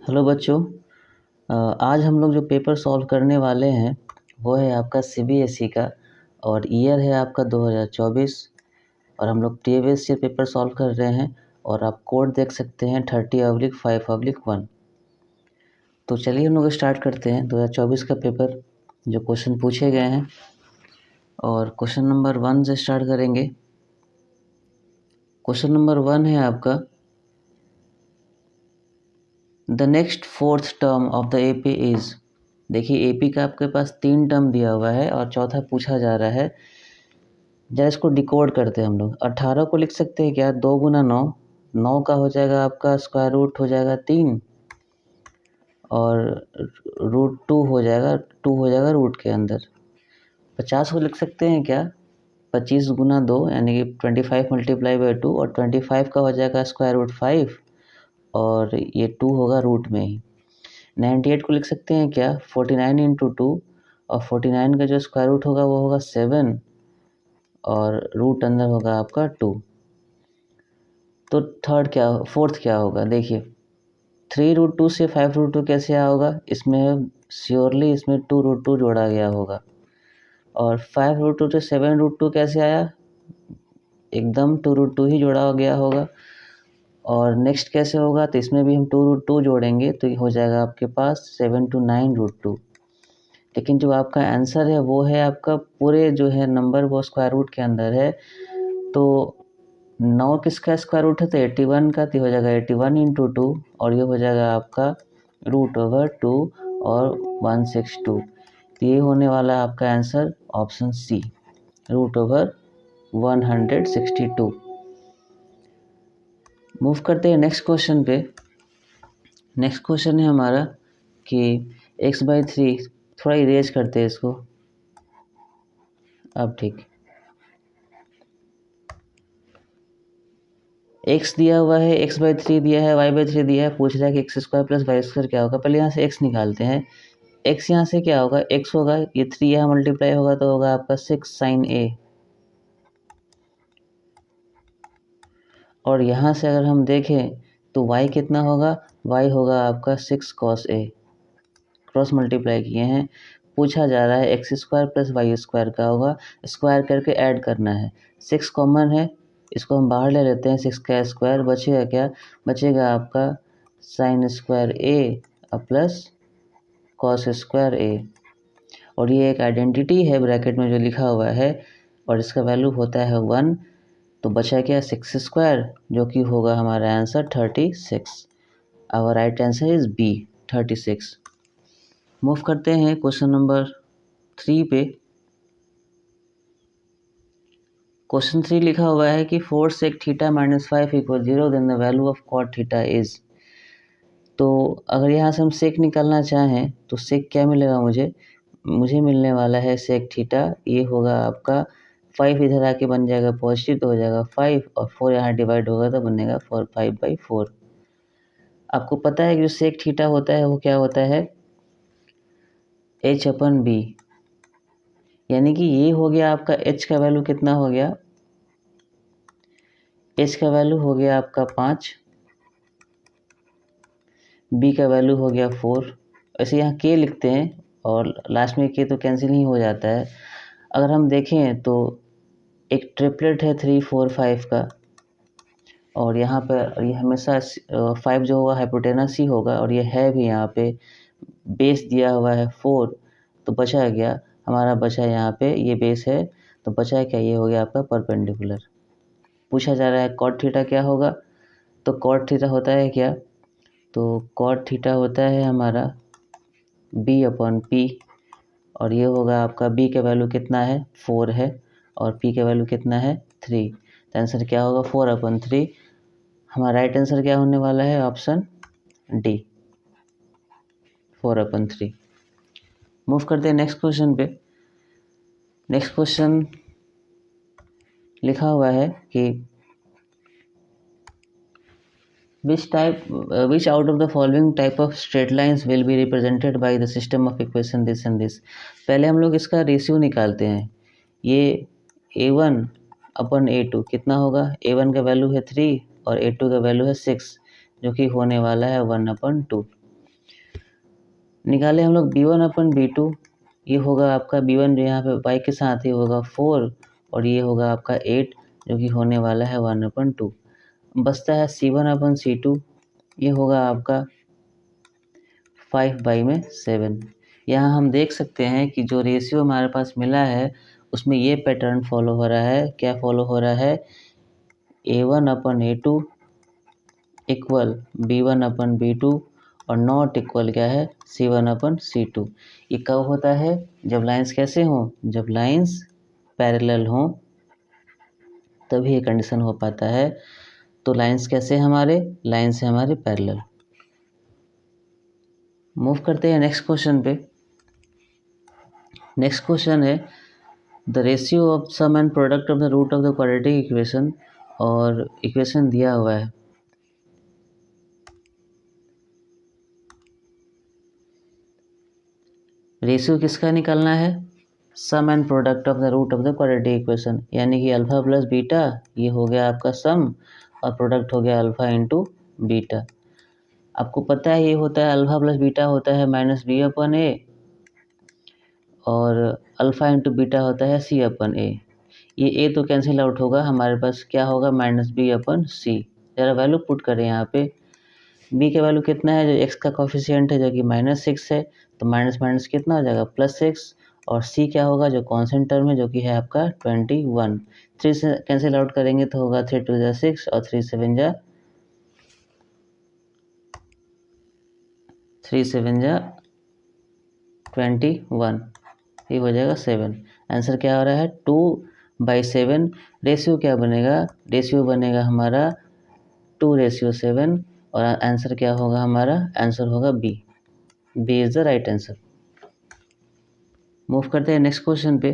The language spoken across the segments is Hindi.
हेलो बच्चों। आज हम लोग जो पेपर सॉल्व करने वाले हैं वो है आपका सीबीएसई का और ईयर है आपका 2024 और हम लोग प्रीवियस ईयर पेपर सॉल्व कर रहे हैं और आप कोड देख सकते हैं 30/5/1। तो चलिए हम लोग स्टार्ट करते हैं 2024 का पेपर जो क्वेश्चन पूछे गए हैं और क्वेश्चन नंबर 1 से स्टार्ट करेंगे। क्वेश्चन नंबर 1 है आपका the next fourth term of the AP is. देखिए एपी का आपके पास 3 टर्म दिया हुआ है और चौथा पूछा जा रहा है। जरा इसको डिकोड करते हैं हम लोग। 18 को लिख सकते हैं क्या 2 गुना 9, 9 का हो जाएगा आपका स्क्वायर रूट हो जाएगा 3 और रूट 2 हो जाएगा, 2 हो जाएगा रूट के अंदर। 50 को लिख सकते हैं क्या 25 गुना 2 यानी कि 25 मल्टीप्लाई बाई 2 और 25 का हो जाएगा स्क्वायर रूट 5 और ये 2 होगा रूट में ही। 98 को लिख सकते हैं क्या 49 इंटू 2 और 49 का जो स्क्वायर रूट होगा वो होगा 7 और रूट अंदर होगा आपका 2। तो फोर्थ क्या होगा देखिए 3√2 से 5√2 कैसे आया होगा, इसमें श्योरली इसमें 2√2 जोड़ा गया होगा। और 5√2 से 7√2 कैसे आया, एकदम 2√2 ही जोड़ा गया होगा। और नेक्स्ट कैसे होगा, तो इसमें भी हम 2√2 जोड़ेंगे तो ये हो जाएगा आपके पास 7 to 9√2। लेकिन जो आपका आंसर है वो है आपका पूरे जो है नंबर वो स्क्वायर रूट के अंदर है। तो 9 किसका स्क्वायर रूट है तो 81 का, तो हो जाएगा 81 इंटू 2 और ये हो जाएगा आपका √2 और 162। तो ये होने वाला है आपका आंसर ऑप्शन सी √162। मूव करते हैं नेक्स्ट क्वेश्चन पे। नेक्स्ट क्वेश्चन है हमारा कि x/3, थोड़ा इरेज करते हैं इसको। अब ठीक, x दिया हुआ है, x/3 दिया है, y/3 दिया है, पूछ रहा है कि x² प्लस y² क्या होगा। पहले यहाँ से x निकालते हैं। x यहाँ से क्या होगा, x होगा, ये 3 यहाँ मल्टीप्लाई होगा तो होगा आपका 6 sin a। और यहाँ से अगर हम देखें तो y कितना होगा, y होगा आपका 6 cos a। क्रॉस मल्टीप्लाई किए हैं, पूछा जा रहा है x² प्लस y² का होगा, स्क्वायर करके ऐड करना है। 6 कॉमन है, इसको हम बाहर ले लेते हैं, 6 का स्क्वायर बचेगा क्या, बचेगा आपका sine square a plus cos square a। और ये एक आइडेंटिटी है ब्रैकेट में जो लिखा हुआ है और इसका वैल्यू होता है 1। तो बचा क्या 6² जो कि होगा हमारा answer 36। Our right answer is B 36। Move करते हैं क्वेश्चन नंबर 3 पे। क्वेश्चन 3 लिखा हुआ है कि 4 sec theta minus 5 equal 0 then the value of cot theta is. तो अगर यहाँ से हम सेक निकालना चाहें तो सेक क्या मिलेगा, मुझे मिलने वाला है सेक थीटा, ये होगा आपका 5 इधर आके बन जाएगा पॉजिटिव तो हो जाएगा 5 और 4 यहाँ डिवाइड होगा तो बनेगा 5/4। आपको पता है कि जो सेक थीटा होता है वो क्या होता है h/b, यानी कि ये हो गया आपका h का वैल्यू कितना हो गया, h का वैल्यू हो गया आपका 5, b का वैल्यू हो गया 4। ऐसे यहाँ k लिखते हैं और लास्ट में k तो कैंसिल ही हो जाता है। अगर हम देखें तो एक ट्रिपलेट है 3 4 5 का और यहाँ पर ये हमेशा 5 जो होगा हाइपोटेनस ही होगा और ये है भी यहाँ पे, बेस दिया हुआ है 4। तो बचा गया हमारा, बचा यहाँ पे ये बेस है तो बचा क्या, ये हो गया आपका परपेंडिकुलर। पूछा जा रहा है कॉट थीटा क्या होगा, तो कॉट थीटा होता है क्या, तो कॉट थीटा होता है हमारा b/p और ये होगा आपका b का वैल्यू कितना है 4 है और p का वैल्यू कितना है 3। तो आंसर क्या होगा 4/3। हमारा राइट आंसर क्या होने वाला है ऑप्शन डी 4/3। मूव करते हैं नेक्स्ट क्वेश्चन पे। नेक्स्ट क्वेश्चन लिखा हुआ है कि which out of the following type of straight lines will be represented by the system of equation this and this। पहले हम लोग इसका रेशियो निकालते हैं। ये a1/a2 कितना होगा, a1 का वैल्यू है 3 और a2 का वैल्यू है 6 जो कि होने वाला है 1/2। निकाले हम लोग b1/b2, ये होगा आपका b1 जो यहाँ पे y के साथ ही होगा 4 और ये होगा आपका 8 जो कि होने वाला है 1/2। बचता है c1/c2, ये होगा आपका 5/7। यहाँ हम देख सकते हैं कि जो रेशियो हमारे पास मिला है उसमें ये पैटर्न फॉलो हो रहा है। क्या फॉलो हो रहा है? a1/a2 इक्वल b1/b2 और नॉट इक्वल क्या है? c1/c2। ये कब होता है? जब लाइंस कैसे हों? जब लाइंस पैरेलल हों तभी ये कंडीशन हो पाता है। तो लाइंस कैसे हमारे? लाइंस है हमारे पैरेलल। मूव करते हैं नेक्स्ट क्वेश्चन पे। नेक्स्ट क्वेश्चन है the ratio of sum and product of the root of the quadratic equation, और इक्वेशन दिया हुआ है। रेशियो किसका निकालना है? Sum and product of the root of the quadratic equation, यानी कि अल्फा प्लस बीटा, ये हो गया आपका सम और प्रोडक्ट हो गया अल्फा इंटू बीटा। आपको पता है ये होता है अल्फा प्लस बीटा होता है -b/a और अल्फा इंटू बीटा होता है c/a। ये a तो कैंसिल आउट होगा, हमारे पास क्या होगा? -b/c। ज़रा वैल्यू पुट करें यहाँ पे। b का वैल्यू कितना है? जो x का कोफिशिएंट है जो कि -6 है, तो माइनस माइनस कितना हो जाएगा? +6। और c क्या होगा? जो कॉन्स्टेंट टर्म है जो कि है आपका 21। 3 से कैंसिल आउट करेंगे तो होगा 3 2 6 और 3 7 21, ये हो जाएगा 7। आंसर क्या हो रहा है? 2/7। रेशियो क्या बनेगा? रेशियो बनेगा हमारा 2/7 और आंसर क्या होगा हमारा? आंसर होगा B. B is the right answer. Move करते हैं नेक्स्ट क्वेश्चन पे।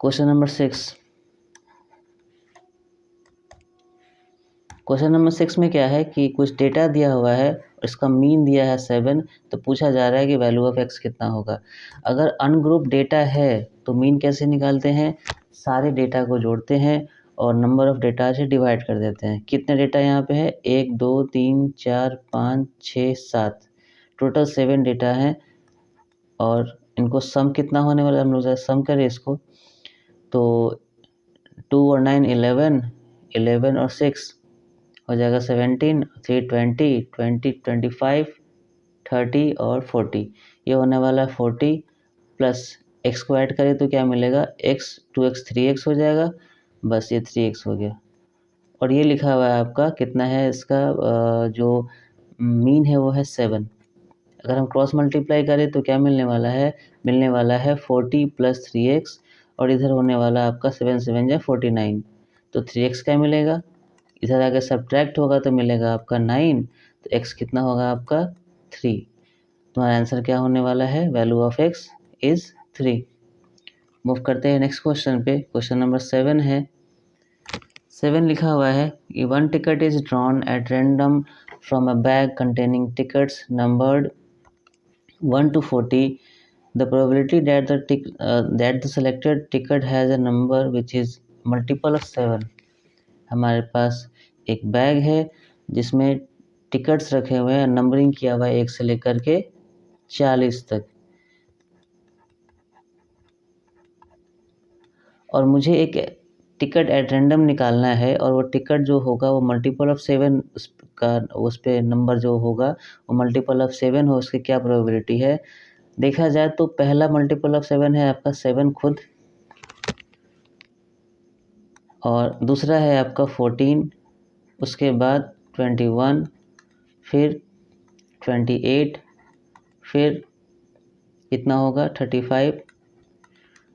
Question number 6। क्वेश्चन नंबर 6 में क्या है कि कुछ डेटा दिया हुआ है और इसका मीन दिया है 7, तो पूछा जा रहा है कि वैल्यू ऑफ x कितना होगा। अगर अनग्रुप डेटा है तो मीन कैसे निकालते हैं? सारे डेटा को जोड़ते हैं और नंबर ऑफ डेटा से डिवाइड कर देते हैं। कितने डेटा यहाँ पे है? 1 2 3 4 5 6 7, टोटल 7 डेटा हैं। और इनको सम कितना होने वाला है? हम लोग सम करें इसको तो 2 और 9 11, 11 और 6 हो जाएगा 17, 3 20, 20 25, 30 और 40। ये होने वाला है 40 प्लस x को ऐड करें तो क्या मिलेगा? x 2x 3x हो जाएगा, बस ये 3x हो गया। और ये लिखा हुआ है आपका कितना है इसका जो मीन है वो है 7। अगर हम क्रॉस मल्टीप्लाई करें तो क्या मिलने वाला है? मिलने वाला है 40 प्लस 3x और इधर होने वाला आपका 7 7 या 49, तो 3x क्या मिलेगा? इधर आगे सब्ट्रैक्ट होगा तो मिलेगा आपका 9, तो x कितना होगा आपका? 3। तुम्हारा आंसर क्या होने वाला है? Value of x is 3। Move करते हैं नेक्स्ट क्वेश्चन पे। क्वेश्चन नंबर 7 है। 7 लिखा हुआ है कि 1 ticket is drawn at random from a bag containing tickets numbered 1 to 40. The probability that the selected ticket has a number which is multiple of 7. हमारे पास एक बैग है जिसमें टिकट्स रखे हुए हैं, नंबरिंग किया हुआ है 1 से लेकर के 40 तक, और मुझे एक टिकट एट रैंडम निकालना है और वो टिकट जो होगा वो मल्टीपल ऑफ 7 का, उस पर नंबर जो होगा वो मल्टीपल ऑफ 7 हो, उसकी क्या प्रोबेबिलिटी है? देखा जाए तो पहला मल्टीपल ऑफ 7 है आपका 7 खुद, और दूसरा है आपका 14, उसके बाद 21, फिर 28, फिर कितना होगा? 35,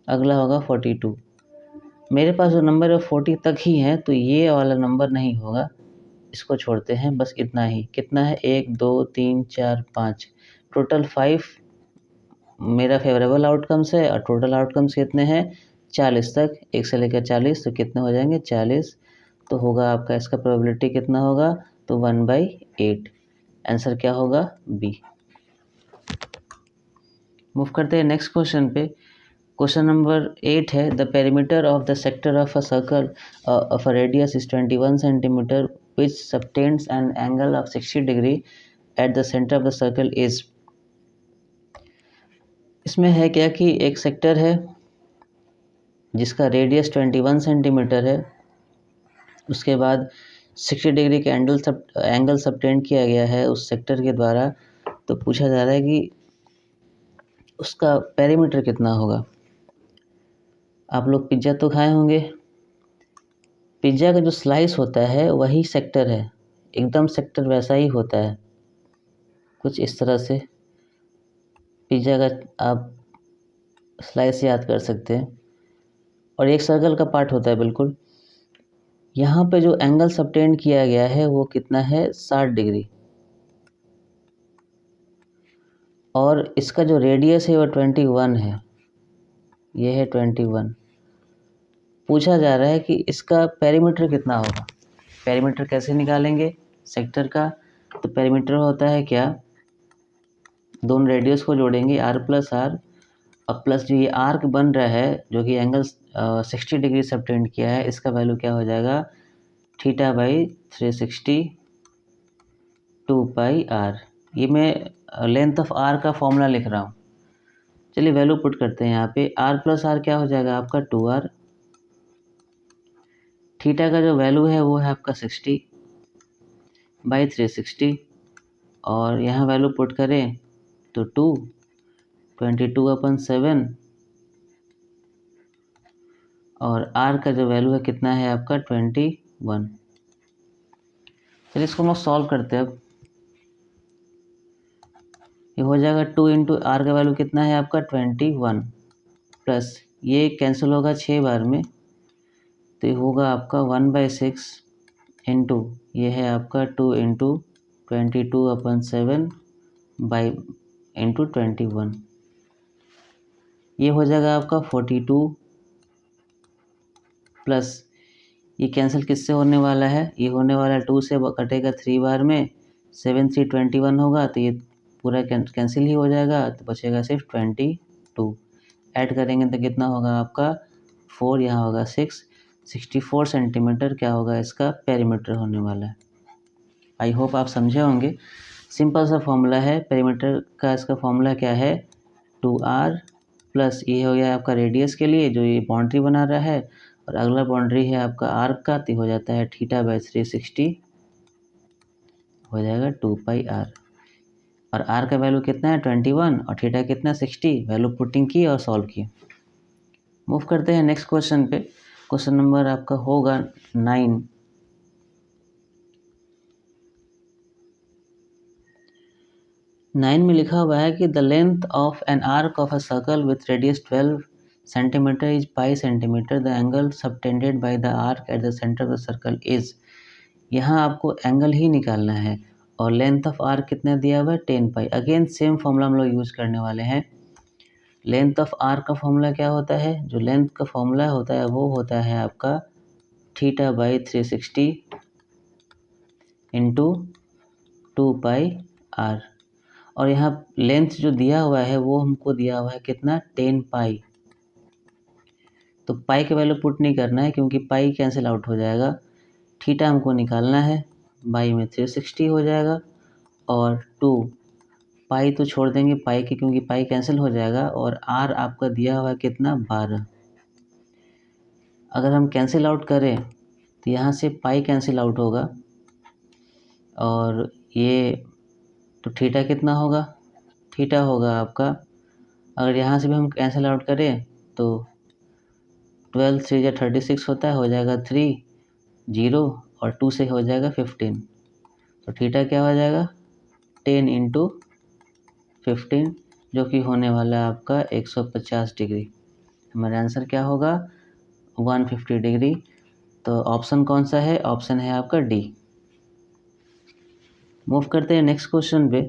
अगला होगा 42। मेरे पास जो नंबर है 40 तक ही है, तो ये वाला नंबर नहीं होगा, इसको छोड़ते हैं, बस इतना ही। कितना है? 1 2 3 4 5, टोटल 5 मेरा फेवरेबल आउटकम्स है और टोटल आउटकम्स कितने हैं? 40 तक, 1 से लेकर 40, तो कितने हो जाएंगे? 40। तो होगा आपका इसका प्रोबेबिलिटी कितना होगा? तो 1/8। आंसर क्या होगा? बी। मूव करते हैं नेक्स्ट क्वेश्चन पे। क्वेश्चन नंबर 8 है the perimeter of the sector of a circle of a radius is 21 centimetre which subtends an angle of 60 degree at the centre of the circle is. इसमें है क्या कि एक सेक्टर है जिसका रेडियस 21 सेंटीमीटर है, उसके बाद 60 डिग्री का एंगल सबटेंड किया गया है उस सेक्टर के द्वारा। तो पूछा जा रहा है कि उसका पेरीमीटर कितना होगा। आप लोग पिज्ज़ा तो खाए होंगे, पिज्ज़ा का जो स्लाइस होता है वही सेक्टर है, एकदम सेक्टर वैसा ही होता है, कुछ इस तरह से पिज्ज़ा का आप स्लाइस याद कर सकते हैं, और एक सर्कल का पार्ट होता है बिल्कुल। यहाँ पे जो एंगल सबटेंड किया गया है वो कितना है, 60 डिग्री, और इसका जो रेडियस है वो 21 है, ये है 21। पूछा जा रहा है कि इसका पेरीमीटर कितना होगा। पेरीमीटर कैसे निकालेंगे सेक्टर का, तो पेरीमीटर होता है क्या, दोनों रेडियस को जोड़ेंगे r प्लस आर, और प्लस जो ये आर्क बन रहा है जो कि एंगल 60 डिग्री सबटेंड किया है, इसका वैल्यू क्या हो जाएगा, थीटा बाई 360 2 पाई आर। ये मैं लेंथ ऑफ आर का फॉर्मूला लिख रहा हूँ। चलिए वैल्यू पुट करते हैं यहाँ पे, r प्लस आर क्या हो जाएगा आपका 2r, थीटा का जो वैल्यू है वो है आपका 60 बाई 360, और यहाँ वैल्यू पुट करें तो 22/7, और r का जो वैल्यू है कितना है आपका 21। चलिए इसको हम लोग सॉल्व करते हैं। अब ये हो जाएगा 2 इंटू आर का वैल्यू कितना है आपका 21, प्लस ये कैंसिल होगा 6 बार में, तो ये होगा आपका 1/6 इंटू ये है आपका 2 इंटू 22/7 बाई इंटू 21, ये हो जाएगा आपका 42, प्लस ये कैंसिल किससे होने वाला है, ये होने वाला है 2 से कटेगा 3 बार में, 7 3 21 होगा, तो ये पूरा कैंसिल ही हो जाएगा, तो बचेगा सिर्फ 22। ऐड करेंगे तो कितना होगा आपका 4, यहाँ होगा 6, 64 सेंटीमीटर क्या होगा इसका पेरीमीटर होने वाला है। आई होप आप समझे होंगे, सिंपल सा फॉर्मूला है पेरीमीटर का। इसका फॉर्मूला क्या है, 2r प्लस ये हो गया आपका रेडियस के लिए जो ये बाउंड्री बना रहा है, और अगला बाउंड्री है आपका आर्क का, तो हो जाता है थीटा बाई 360 हो जाएगा 2 पाई आर, और आर का वैल्यू कितना है 21 और थीटा कितना 60, वैल्यू पुटिंग की और सॉल्व की। मूव करते हैं नेक्स्ट क्वेश्चन पे। क्वेश्चन नंबर आपका होगा 9। में लिखा हुआ है कि the length of an arc of a circle with radius 12 centimetre is pi centimetre, the angle subtended by the arc at the centre of the circle is. यहाँ आपको एंगल ही निकालना है, और लेंथ ऑफ आर्क कितना दिया हुआ है 10 पाई। अगेन सेम फॉर्मूला हम लोग यूज़ करने वाले हैं। लेंथ ऑफ आर्क का फॉर्मूला क्या होता है, जो लेंथ का फॉर्मूला होता है वो होता है आपका theta by 360 into 2 pi r, और यहाँ लेंथ जो दिया हुआ है वो हमको दिया हुआ है कितना 10 पाई। तो पाई के वैल्यू पुट नहीं करना है क्योंकि पाई कैंसिल आउट हो जाएगा। थीटा हमको निकालना है, बाई में 360 हो जाएगा, और 2 पाई तो छोड़ देंगे पाई के क्योंकि पाई कैंसिल हो जाएगा, और आर आपका दिया हुआ है कितना 12। अगर हम कैंसिल आउट करें तो यहाँ से पाई कैंसिल आउट होगा, और ये तो थीटा कितना होगा, थीटा होगा आपका, अगर यहाँ से भी हम कैंसिल आउट करें तो 12 3 या 36 होता है, हो जाएगा 3 0, और 2 से हो जाएगा 15, तो थीटा क्या हो जाएगा 10 इंटू 15, जो कि होने वाला है आपका 150 डिग्री। हमारा आंसर क्या होगा 150 डिग्री। तो ऑप्शन कौन सा है, ऑप्शन है आपका डी। मूव करते हैं नेक्स्ट क्वेश्चन पे।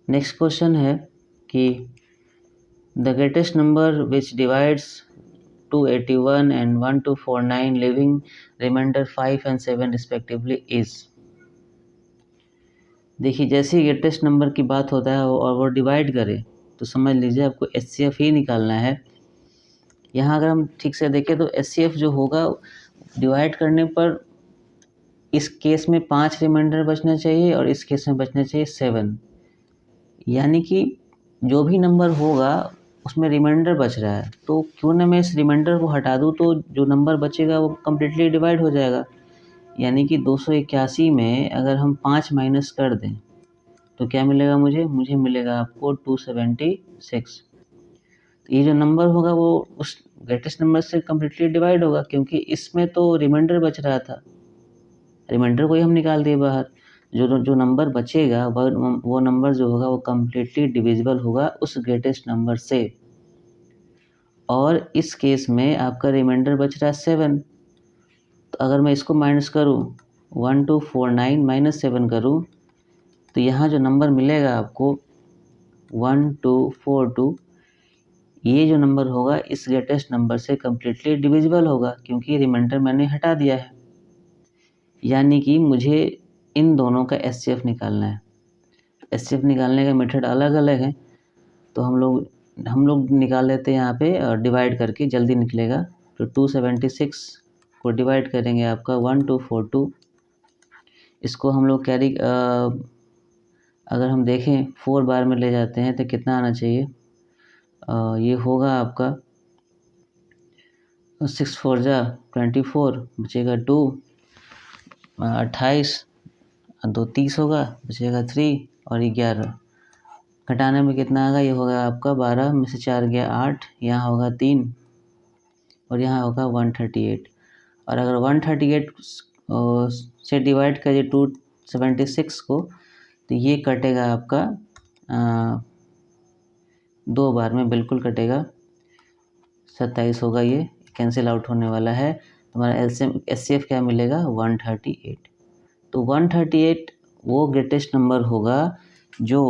नेक्स्ट क्वेश्चन है कि the greatest number which divides 281 and 1249 leaving remainder 5 and 7 respectively is. देखिए जैसे ही ग्रेटेस्ट नंबर की बात होता है और वो डिवाइड करे तो समझ लीजिए आपको HCF ही निकालना है। यहाँ अगर हम ठीक से देखें तो HCF जो होगा डिवाइड करने पर इस केस में 5 रिमाइंडर बचना चाहिए और इस केस में बचना चाहिए 7, यानी कि जो भी नंबर होगा उसमें रिमाइंडर बच रहा है, तो क्यों ना मैं इस रिमाइंडर को हटा दूँ, तो जो नंबर बचेगा वो कम्प्लीटली डिवाइड हो जाएगा। यानी कि 281 में अगर हम 5 माइनस कर दें तो क्या मिलेगा मुझे मिलेगा आपको 276। तो ये जो नंबर होगा वो उस ग्रेटेस्ट नंबर से कम्प्लीटली डिवाइड होगा, क्योंकि इसमें तो रिमाइंडर बच रहा था, रिमाइंडर को ही हम निकाल दिए बाहर। जो नंबर बचेगा वो नंबर जो होगा वो कम्प्लीटली डिविजिबल होगा उस ग्रेटेस्ट नंबर से। और इस केस में आपका रिमाइंडर बच रहा है 7, तो अगर मैं इसको माइनस करूँ 1249 माइनस 7 करूँ तो यहाँ जो नंबर मिलेगा आपको 1242, ये जो नंबर होगा इस ग्रेटेस्ट नंबर से कम्प्लीटली डिविजिबल होगा, क्योंकि रिमाइंडर मैंने हटा दिया है। यानी कि मुझे इन दोनों का एचसीएफ निकालना है। एचसीएफ निकालने का मेथड अलग अलग है, तो हम लोग निकाल लेते हैं यहाँ पे डिवाइड करके, जल्दी निकलेगा। तो 276 को डिवाइड करेंगे आपका 1242, इसको हम लोग कैरी अगर हम देखें 4 बार में ले जाते हैं तो कितना आना चाहिए, ये होगा आपका 6 4 जा 24, बचेगा 2, 28, 2 30 होगा, बचेगा 3 और 11। घटाने में कितना आएगा, ये होगा आपका 12 में से 4 गया 8, यहाँ होगा 3 और यहाँ होगा 138। और अगर 138 से डिवाइड करिए 276 को तो ये कटेगा आपका 2 बार में, बिल्कुल कटेगा, 27 होगा, ये कैंसिल आउट होने वाला है। हमारा एलसीएम एचसीएफ क्या मिलेगा 138। तो 138 वो ग्रेटेस्ट नंबर होगा जो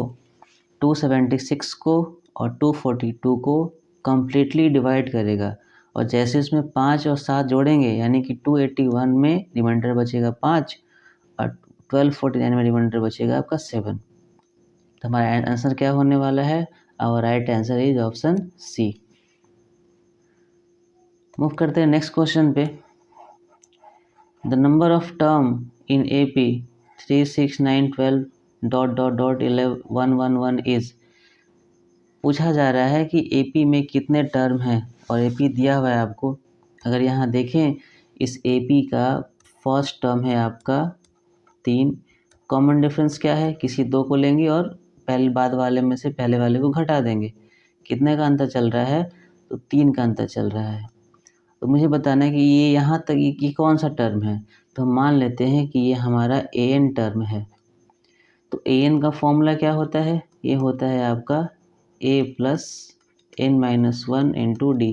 276 को और 242 को कम्प्लीटली डिवाइड करेगा। और जैसे इसमें 5 और 7 जोड़ेंगे यानी कि 281 में रिमाइंडर बचेगा 5 और 1249 में रिमाइंडर बचेगा आपका 7। तो हमारा आंसर क्या होने वाला है, our right answer is option C. Move करते हैं नेक्स्ट क्वेश्चन पे। The number of term in AP 36912 ... 111 is. पूछा जा रहा है कि AP में कितने टर्म हैं और AP दिया हुआ है आपको। अगर यहाँ देखें इस AP का फर्स्ट टर्म है आपका 3, कॉमन डिफरेंस क्या है, किसी 2 को लेंगे और पहले बाद वाले में से पहले वाले को घटा देंगे। कितने का अंतर चल रहा है, तो 3 का अंतर चल रहा है। तो मुझे बताना है कि ये यहाँ तक ये कौन सा टर्म है, तो हम मान लेते हैं कि ये हमारा AN टर्म है। तो AN का फॉर्मूला क्या होता है, ये होता है आपका A + n-1 इंटू D।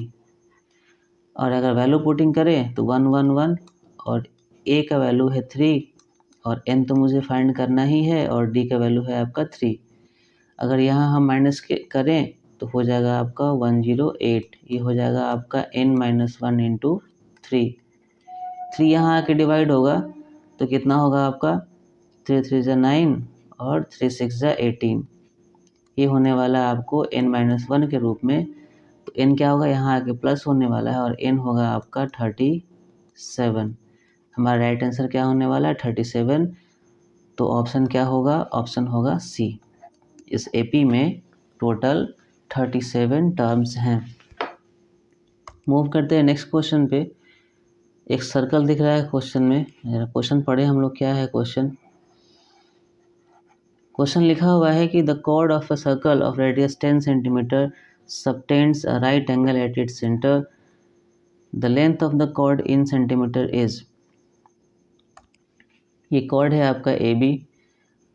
और अगर वैल्यू पुटिंग करें तो 1 1 1 और A का वैल्यू है 3 और n तो मुझे फाइंड करना ही है और D का वैल्यू है आपका 3। अगर यहाँ हम माइनस करें तो हो जाएगा आपका 108, ये हो जाएगा आपका n-1 इंटू 3। 3 यहाँ आके डिवाइड होगा तो कितना होगा आपका 3 3 × 9 और 3 6 × 18, ये होने वाला है आपको n-1 के रूप में। तो n क्या होगा, यहाँ आके प्लस होने वाला है और n होगा आपका 37। हमारा राइट आंसर क्या होने वाला है 37। तो ऑप्शन क्या होगा, ऑप्शन होगा सी। इस AP में टोटल 37 टर्म्स हैं। मूव करते हैं नेक्स्ट क्वेश्चन पे। एक सर्कल दिख रहा है क्वेश्चन में, क्वेश्चन पढ़े हम लोग, क्या है क्वेश्चन। क्वेश्चन लिखा हुआ है कि the chord of a circle of radius 10 centimetre subtends a right angle at its centre. The length of the chord in centimetre is. ये chord है आपका AB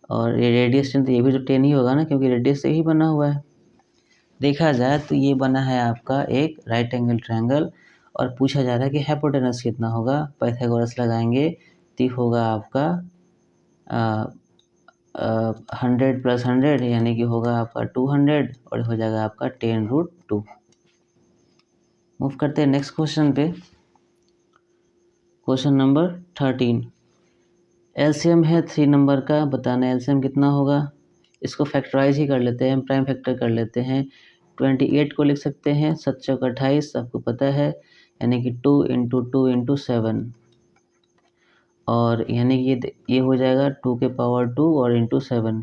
और ये रेडियस 10, तो ये भी तो 10 ही होगा ना, क्योंकि रेडियस से ही बना हुआ है। देखा जाए तो ये बना है आपका एक राइट एंगल ट्रायंगल और पूछा जा रहा है कि हाइपोटेनस कितना होगा। पाइथागोरस लगाएंगे तो होगा आपका 100 + 100 यानी कि होगा आपका 200 और हो जाएगा आपका 10√2। मूव करते हैं नेक्स्ट क्वेश्चन पे। Question number 13। एलसीएम है 3 नंबर का, बताना एलसीएम कितना होगा। इसको फैक्टराइज ही कर लेते हैं, प्राइम फैक्टर कर लेते हैं। 28 को लिख सकते हैं 7 चौक 28, आपको पता है, यानी कि 2 × 2 × 7। और यानी कि ये हो जाएगा 2 के पावर 2 और इंटू 7।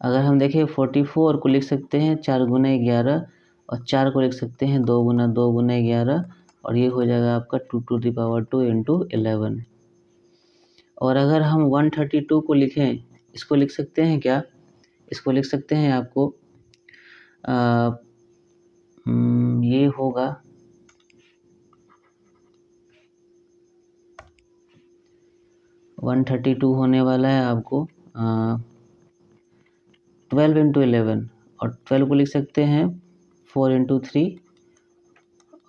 अगर हम देखें 44 को लिख सकते हैं 4 गुना 11 और 4 को लिख सकते हैं 2 गुना 2 गुना 11 और ये हो जाएगा आपका 2 टू द पावर 2 इंटू 11। और अगर हम 132 को लिखें, इसको लिख सकते हैं क्या, इसको लिख सकते हैं आपको ये होगा 132 होने वाला है आपको 12 इंटू 11 और 12 को लिख सकते हैं 4 इंटू 3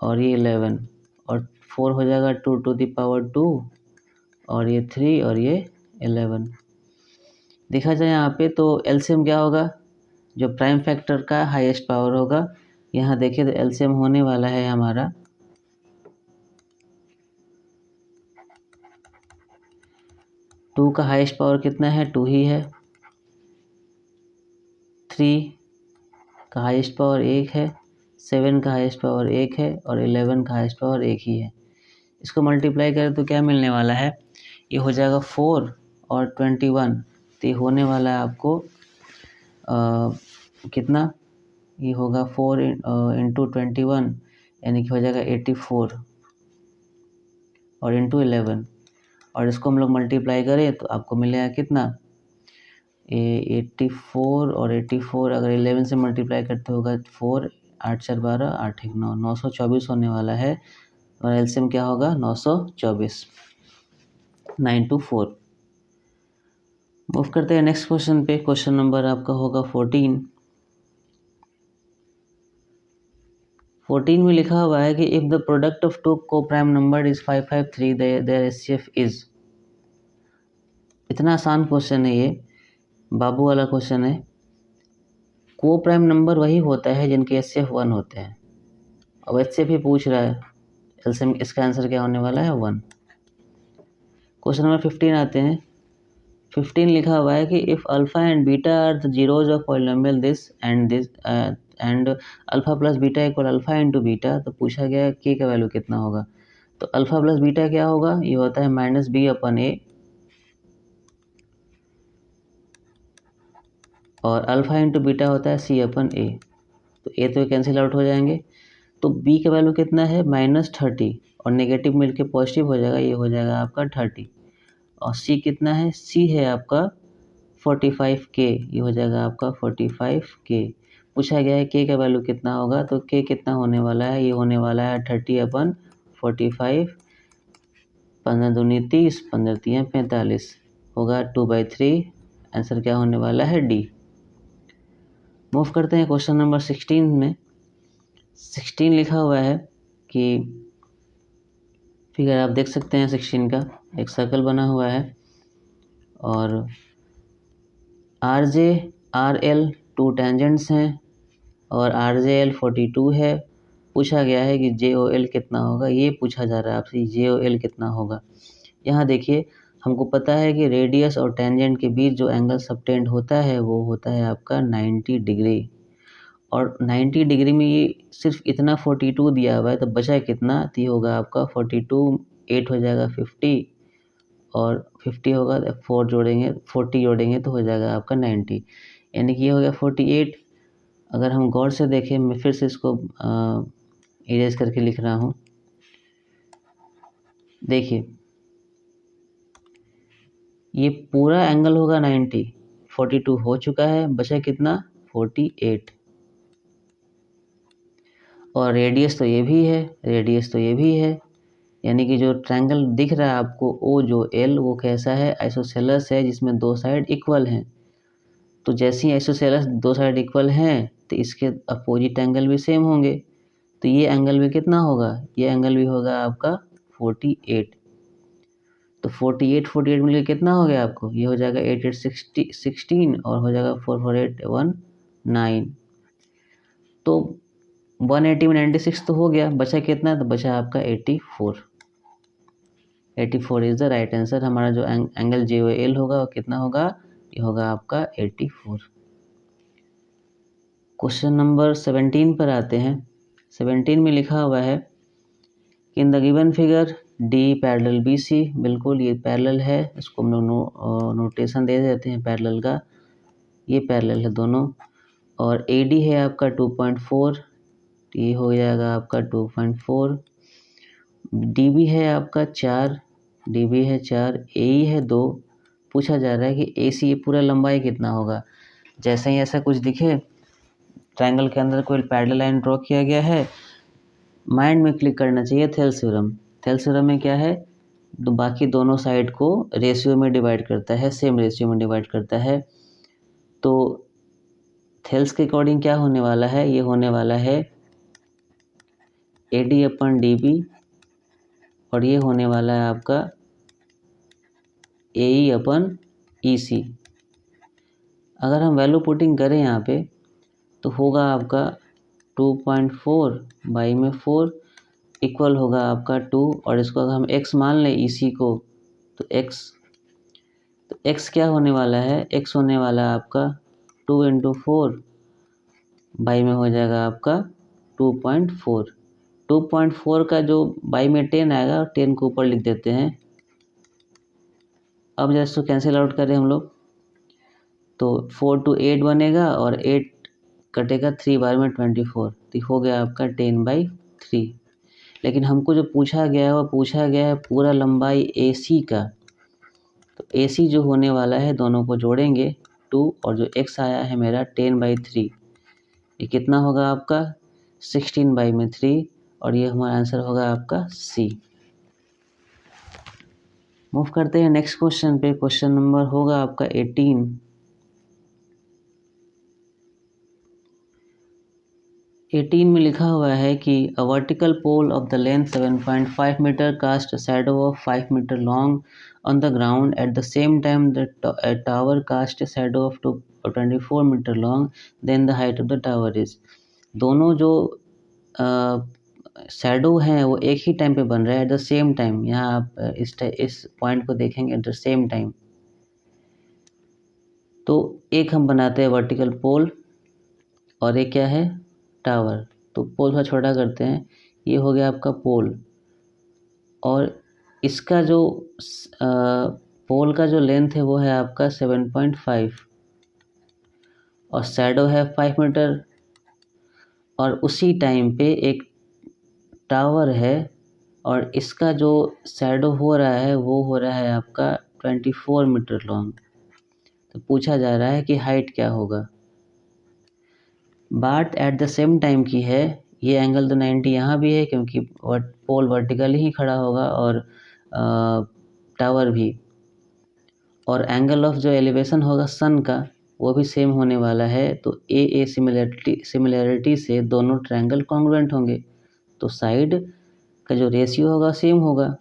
और ये 11 और 4 हो जाएगा 2 टू द पावर 2 और ये 3 और ये 11। देखा जाए यहाँ पे तो एलसीएम क्या होगा, जो प्राइम फैक्टर का हाईएस्ट पावर होगा। यहाँ देखिए तो एलसीएम होने वाला है हमारा 2 का हाईएस्ट पावर कितना है, 2 ही है। 3 का हाईएस्ट पावर 1 है, 7 का हाईएस्ट पावर 1 है और 11 का हाईएस्ट पावर 1 ही है। इसको मल्टीप्लाई करें तो क्या मिलने वाला है, ये हो जाएगा 4 और 21, तो ये होने वाला है आपको कितना, ये होगा 4 इंटू 21 यानी कि हो जाएगा 84 और इंटू 11 और इसको हम लोग मल्टीप्लाई करें तो आपको मिलेगा कितना, 84 और 84 अगर 11 से मल्टीप्लाई करते होगा 4 8 4 12 8 1 9 924 होने वाला है और एलसीएम क्या होगा 924, 924। मूव करते हैं नेक्स्ट क्वेश्चन पे। क्वेश्चन नंबर आपका होगा 14। 14 में लिखा हुआ है कि if the product of two coprime number is 553 there HCF is. इतना आसान क्वेश्चन है, ये बाबू वाला क्वेश्चन है। को प्राइम नंबर वही होता है जिनके एचसीएफ 1 होते हैं। अब एचसीएफ ही पूछ रहा है, एलसीएम इसका आंसर क्या होने वाला है 1। क्वेश्चन नंबर 15 आते हैं। 15 लिखा हुआ है कि if alpha and beta are the zeros of polynomial this and alpha plus beta equal alpha into beta, तो पूछा गया के का वैल्यू कितना होगा। तो अल्फ़ा प्लस बीटा क्या होगा, ये होता है माइनस बी अपन ए और अल्फ़ा इंटू बीटा होता है सी अपन ए। तो ए तो कैंसिल आउट हो जाएंगे। तो बी का वैल्यू कितना है -30 और नेगेटिव मिलके पॉजिटिव हो जाएगा, ये हो जाएगा आपका 30। और सी कितना है, सी है आपका 45K, ये हो जाएगा आपका 45K। पूछा गया है के का वैल्यू कितना होगा, तो के कितना होने वाला है, ये होने वाला है 30/45, 15 दूनी 30, 15 तियाँ 45, होगा 2/3। आंसर क्या होने वाला है डी। मूव करते हैं क्वेश्चन नंबर 16 में। 16 लिखा हुआ है कि फिगर आप देख सकते हैं 16 का एक सर्कल बना हुआ है और RJ RL 2 टेंजेंट्स हैं और RJL 42 है। पूछा गया है कि JOL कितना होगा, ये पूछा जा रहा है आपसे JOL कितना होगा। यहाँ देखिए हमको पता है कि रेडियस और टेंजेंट के बीच जो एंगल सबटेंड होता है वो होता है आपका 90 डिग्री और 90 डिग्री में ये सिर्फ इतना 42 दिया हुआ है, तो बचा कितना, तो ये होगा आपका 42, 8 हो जाएगा 50 और 50 होगा 4 जोड़ेंगे 40 जोड़ेंगे तो हो जाएगा आपका 90, यानी कि ये हो गया 48। अगर हम गौर से देखें, मैं फिर से इसको इरेज करके लिख रहा हूँ। देखिए ये पूरा एंगल होगा 90, 42 हो चुका है, बचा कितना 48 और रेडियस तो ये भी है, रेडियस तो ये भी है, यानी कि जो ट्रायंगल दिख रहा है आपको ओ जो एल, वो कैसा है, आइसोसेलेस है जिसमें दो साइड इक्वल हैं। तो जैसे ही आइसोसेलेस दो साइड इक्वल हैं तो इसके अपोजिट एंगल भी सेम होंगे, तो ये एंगल भी कितना होगा, ये एंगल भी होगा आपका 48। तो 48 48 मिलकर कितना हो गया आपको, ये हो जाएगा 8 8 16 और हो जाएगा 4 4 8 1 9। तो 180 में 96 तो हो गया, बचा कितना, तो बचा आपका 84। 84 इज द राइट आंसर। हमारा जो एंगल JOL होगा वो कितना होगा, ये होगा आपका 84। क्वेश्चन नंबर 17 पर आते हैं। 17 में लिखा हुआ है कि in the given figure D parallel B C, बिल्कुल ये पैरेलल है, इसको हम लोग नोटेशन दे देते हैं पैरेलल का, ये पैरेलल है दोनों। और ए डी है आपका 2.4, ये हो जाएगा आपका 2.4। डी बी है आपका 4, डी बी है 4, ए ई है 2। पूछा जा रहा है कि ए सी पूरा लंबाई कितना होगा। जैसे ही ऐसा कुछ दिखे, ट्रायंगल के अंदर कोई पैरेलल लाइन ड्रॉ किया गया है, माइंड में क्लिक करना चाहिए थेल्स थ्योरम। थेल्स थ्योरम में क्या है, तो बाकी दोनों साइड को रेशियो में डिवाइड करता है, सेम रेशियो में डिवाइड करता है। तो थेल्स के अकॉर्डिंग क्या होने वाला है, ये होने वाला है A D upon D B, और ये होने वाला है आपका ए ई अपन ई सी। अगर हम वैल्यू पुटिंग करें यहाँ पे, तो होगा आपका 2.4 बाई में 4 इक्वल होगा आपका 2, और इसको अगर हम x मान लें ई सी को, तो x क्या होने वाला है, x होने वाला है आपका 2 इंटू 4 बाई में हो जाएगा आपका 2.4। 2.4 का जो बाई में 10 आएगा, 10 को ऊपर लिख देते हैं। अब जैसे तो कैंसिल आउट करें हम लोग, तो 4 to 8 बनेगा, और 8 कटेगा 3 बार में 24, तो हो गया आपका 10/3। लेकिन हमको जो पूछा गया है, वो पूछा गया है पूरा लंबाई ए सी का। तो ए सी जो होने वाला है, दोनों को जोड़ेंगे 2, और जो x आया है मेरा 10/3, ये कितना होगा आपका 16/3, और ये हमारा आंसर होगा आपका सी। मूव करते हैं नेक्स्ट क्वेश्चन पे। क्वेश्चन नंबर होगा आपका 18। में लिखा हुआ है कि a vertical pole of the length 7.5 metre cast shadow of 5 metre long on the ground at the same time the tower cast shadow of 24 metre long, then the height of the tower is. दोनों जो शैडो हैं वो एक ही टाइम पे बन रहा है, एट द सेम टाइम। यहाँ आप इस पॉइंट को देखेंगे, एट द सेम टाइम। तो एक हम बनाते हैं वर्टिकल पोल, और एक क्या है, टावर। तो पोल थोड़ा छोटा करते हैं, ये हो गया आपका पोल, और इसका जो पोल का जो लेंथ है वो है आपका 7.5, और शैडो है 5 मीटर, और उसी टाइम पे एक टावर है, और इसका जो शैडो हो रहा है वो हो रहा है आपका 24 मीटर लॉन्ग। तो पूछा जा रहा है कि हाइट क्या होगा। बात एट द सेम टाइम की है, ये एंगल तो 90 यहाँ भी है, क्योंकि पोल वर्टिकल ही खड़ा होगा, और टावर भी। और एंगल ऑफ जो एलिवेशन होगा सन का, वो भी सेम होने वाला है। तो ए सिमिलैरिटी से दोनों ट्रायंगल कॉन्ग्रुएंट होंगे, तो साइड का जो रेशियो होगा सेम होगा।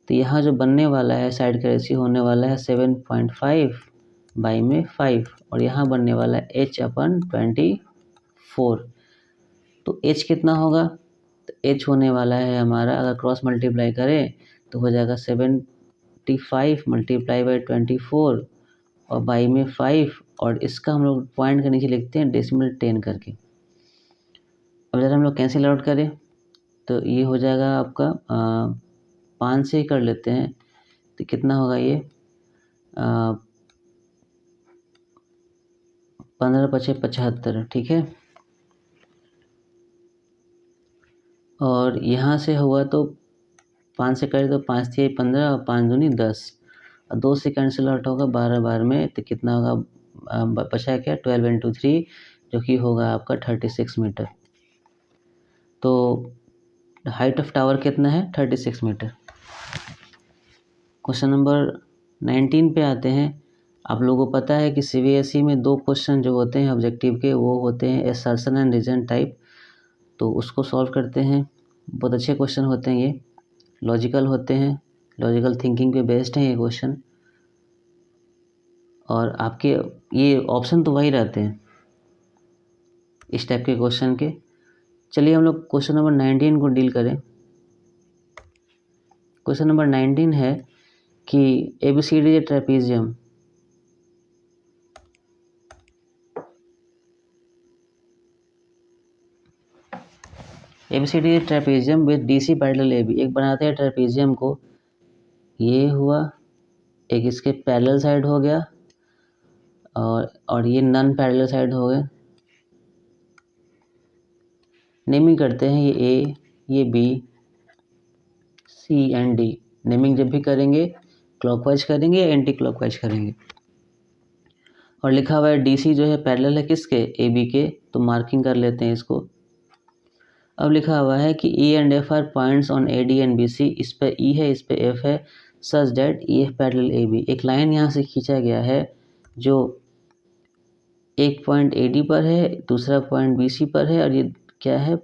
तो यहाँ जो बनने वाला है, साइड का रेशियो होने वाला है 7.5 बाई में 5, और यहाँ बनने वाला है h/24। तो h कितना होगा, तो h होने वाला है हमारा, अगर क्रॉस मल्टीप्लाई करें तो हो जाएगा 75 मल्टीप्लाई बाई 24 और बाई में 5, और इसका हम लोग पॉइंट के नीचे लिखते हैं डेसिमल 10 करके। अब जरा हम लोग कैंसिल आउट करें, तो ये हो जाएगा आपका 5 से ही कर लेते हैं, तो कितना होगा ये 15×5 = 75, ठीक है। और यहाँ से हुआ तो 5 से करें तो 5 × 3 = 15, और 5 दूनी 10, और 2 से कैंसिल आउट होगा 12 बार में, तो कितना होगा, बचा क्या 12 × 3, जो कि होगा आपका 36 मीटर। तो हाइट ऑफ टावर कितना है, 36 मीटर। क्वेश्चन नंबर 19 पे आते हैं। आप लोगों को पता है कि CBSE में 2 क्वेश्चन जो होते हैं ऑब्जेक्टिव के, वो होते हैं असर्शन एंड रीजन टाइप। तो उसको सॉल्व करते हैं। बहुत अच्छे क्वेश्चन होते हैं ये, लॉजिकल होते हैं, लॉजिकल थिंकिंग पे बेस्ड हैं ये क्वेश्चन, और आपके ये ऑप्शन तो वही रहते हैं इस टाइप के क्वेश्चन के। चलिए हम लोग क्वेश्चन नंबर 19 को डील करें। क्वेश्चन नंबर 19 है कि ABCD trapezium with DC parallel AB। एक बनाते हैं ट्रेपीजियम को ये हुआ, एक इसके पैरेलल साइड हो गया, और ये नॉन पैरेलल साइड हो गए। नेमिंग करते हैं, ये ए, ये B, C and D. Naming जब भी करेंगे क्लॉकवाइज करेंगे या एंटी क्लॉकवाइज करेंगे। और लिखा हुआ है डी सी जो है पैरेलल है किसके, ए बी के, तो मार्किंग कर लेते हैं इसको। अब लिखा हुआ है कि E and F are points on A D and B C, इस पे ई है, इस पे एफ है, such that E F parallel A B. एक लाइन यहाँ से खींचा गया है जो एक पॉइंट ए डी पर है, दूसरा पॉइंट बी सी पर है, और ये क्या है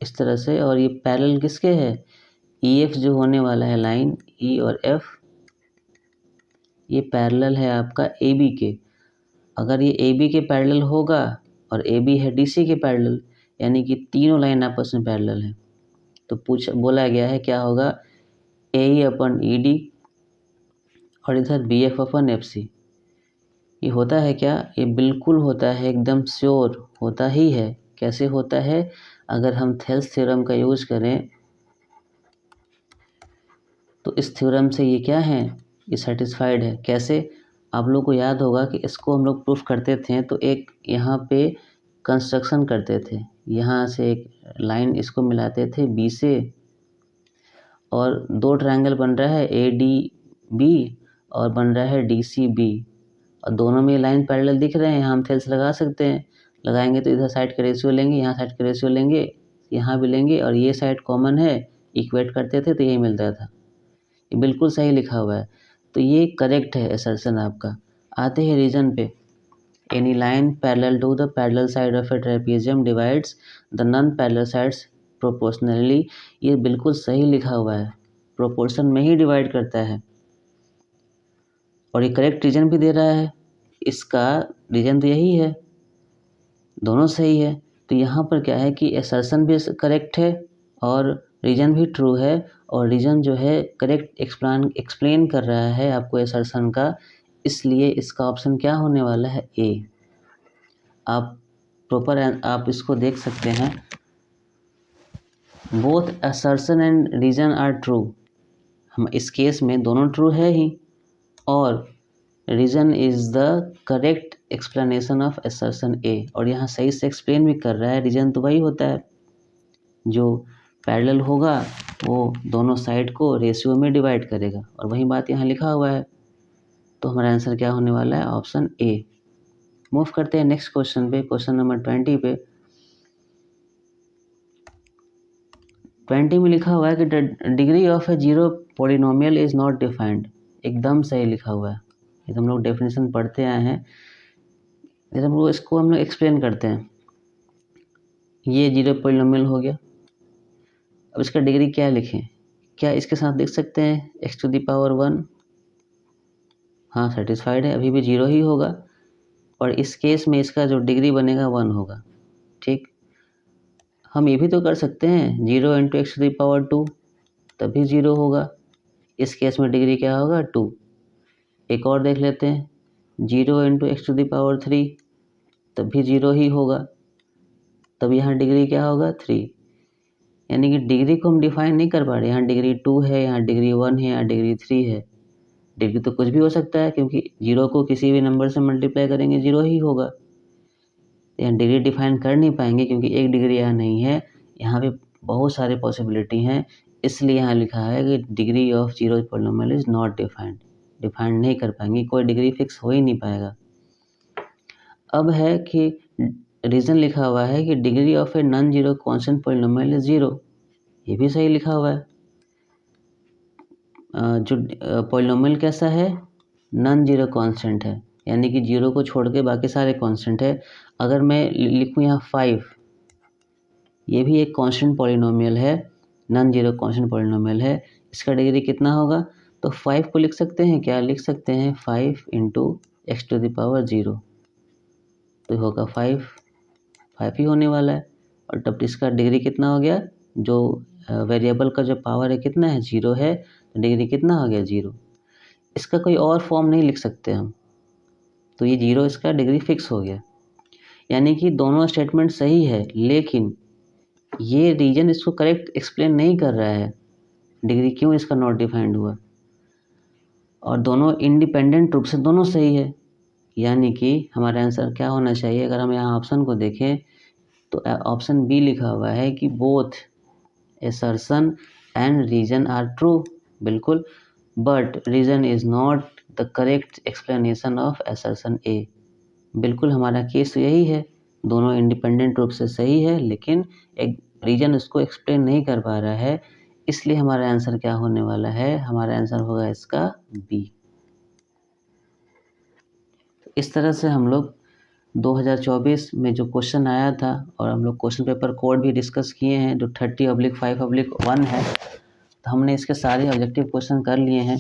इस तरह से, और ये पैरेलल किसके है, ई एफ जो होने वाला है लाइन, ई और एफ ये पैरेलल है आपका ए बी के। अगर ये ए बी के पैरेलल होगा और ए बी है डी सी के पैरेलल, यानी कि तीनों लाइन आपस में पैरेलल है, तो बोला गया है क्या होगा, ए ई अपन ई डी और इधर बी एफ अपन एफ सी। ये होता है क्या, ये बिल्कुल होता है, एकदम श्योर होता ही है। कैसे होता है, अगर हम थेल्स थ्योरम का यूज करें तो इस थ्योरम से ये क्या है, ये सेटिस्फाइड है। कैसे, आप लोग को याद होगा कि इसको हम लोग प्रूफ करते थे तो एक यहाँ पे कंस्ट्रक्शन करते थे, यहाँ से एक लाइन इसको मिलाते थे बी से, और दो ट्रायंगल बन रहा है ए डी बी और बन रहा है डी सी बी, और दोनों में लाइन पैरेलल दिख रहे हैं, यहाँ हम थेल्स लगा सकते हैं। लगाएंगे तो इधर साइड का रेशियो लेंगे, यहाँ साइड का रेशियो लेंगे, यहाँ भी लेंगे, और ये साइड कॉमन है, इक्वेट करते थे तो यही मिलता था। ये बिल्कुल सही लिखा हुआ है, तो ये करेक्ट है असर्शन आपका। आते हैं रीजन पे। Any line parallel to the parallel side of a trapezium divides the non parallel sides proportionally. ये बिल्कुल सही लिखा हुआ है, प्रोपोर्शन में ही डिवाइड करता है, और ये करेक्ट रीजन भी दे रहा है। इसका रीजन तो यही है, दोनों सही है। तो यहाँ पर क्या है कि असर्शन भी करेक्ट है और रीजन भी ट्रू है, और रीजन जो है करेक्ट एक्सप्लेन कर रहा है आपको असर्शन का, इसलिए इसका ऑप्शन क्या होने वाला है, ए। आप इसको देख सकते हैं, both assertion and reason are true. हम इस केस में दोनों ट्रू है ही, और reason is the correct explanation of assertion A, और यहाँ सही से एक्सप्लेन भी कर रहा है। रीजन तो वही होता है जो पैरेलल होगा वो दोनों साइड को रेशियो में डिवाइड करेगा, और वही बात यहाँ लिखा हुआ है। तो हमारा आंसर क्या होने वाला है, ऑप्शन ए। मूव करते हैं नेक्स्ट क्वेश्चन पे, क्वेश्चन नंबर 20 पे। 20 में लिखा हुआ है कि degree of A zero polynomial is not defined. एकदम सही लिखा हुआ है, ये तो हम लोग डेफिनेशन पढ़ते आए हैं। जैसे हम लोग इसको हम लोग एक्सप्लेन करते हैं, ये जीरो पॉलिनोमियल हो गया। अब इसका डिग्री क्या लिखें, क्या इसके साथ देख सकते हैं एक्स टू द पावर 1, हाँ सेटिस्फाइड है, अभी भी जीरो ही होगा, और इस केस में इसका जो डिग्री बनेगा 1 होगा। ठीक, हम ये भी तो कर सकते हैं 0 into x to the power 2, तभी जीरो होगा। इस केस में डिग्री क्या होगा, 2। एक और देख लेते हैं, 0 into x to the power 3, तभी जीरो ही होगा, तब यहाँ डिग्री क्या होगा, 3। यानी कि डिग्री को हम डिफाइन नहीं कर पा रहे, यहाँ डिग्री 2 है, यहाँ डिग्री 1 है, यहाँ डिग्री 3 है। डिग्री तो कुछ भी हो सकता है, क्योंकि जीरो को किसी भी नंबर से मल्टीप्लाई करेंगे जीरो ही होगा। यहाँ डिग्री डिफाइन कर नहीं पाएंगे, क्योंकि एक डिग्री यहाँ नहीं है, यहाँ पे बहुत सारे पॉसिबिलिटी हैं, इसलिए यहाँ लिखा है कि degree of zero polynomial is not defined. Define नहीं कर पाएंगे, कोई डिग्री फिक्स हो ही नहीं पाएगा। अब है कि रीज़न लिखा हुआ है कि degree of a non zero constant polynomial is 0। ये भी सही लिखा हुआ है। जो पॉलिनोमियल कैसा है, नॉन जीरो कांस्टेंट है, यानी कि जीरो को छोड़ के बाकी सारे कांस्टेंट है। अगर मैं लिखूँ यहाँ 5, ये भी एक कांस्टेंट पॉलिनोमियल है, नॉन जीरो कांस्टेंट पॉलिनोमियल है। इसका डिग्री कितना होगा, तो 5 को लिख सकते हैं, क्या लिख सकते हैं, 5 into x to the power 0, तो होगा 5 ही होने वाला है। और तब इसका डिग्री कितना हो गया, जो वेरिएबल का जो पावर है कितना है, 0 है, तो डिग्री कितना हो गया, 0। इसका कोई और फॉर्म नहीं लिख सकते हम, तो ये 0 इसका डिग्री फिक्स हो गया। यानी कि दोनों स्टेटमेंट सही है, लेकिन ये रीजन इसको करेक्ट एक्सप्लेन नहीं कर रहा है, डिग्री क्यों इसका नॉट डिफाइंड हुआ। और दोनों इंडिपेंडेंट रूप से दोनों सही है, यानी कि हमारा आंसर क्या होना चाहिए। अगर हम यहाँ ऑप्शन को देखें तो ऑप्शन बी लिखा हुआ है कि both assertion and reason are true, बिल्कुल, but reason is not the correct explanation of assertion A, बिल्कुल हमारा केस यही है, दोनों इंडिपेंडेंट रूप से सही है लेकिन एक रीजन उसको एक्सप्लेन नहीं कर पा रहा है, इसलिए हमारा आंसर क्या होने वाला है, हमारा आंसर होगा इसका बी। इस तरह से हम लोग 2024 में जो क्वेश्चन आया था और हम लोग क्वेश्चन पेपर कोड भी डिस्कस किए हैं जो 30/5/1 है, तो हमने इसके सारे ऑब्जेक्टिव क्वेश्चन कर लिए हैं।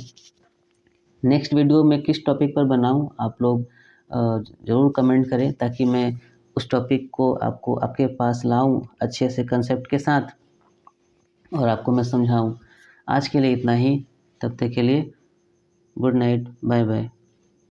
नेक्स्ट वीडियो में किस टॉपिक पर बनाऊं आप लोग ज़रूर कमेंट करें ताकि मैं उस टॉपिक को आपको आपके पास लाऊं अच्छे से कंसेप्ट के साथ और आपको मैं समझाऊं। आज के लिए इतना ही, तब तक के लिए गुड नाइट, बाय बाय।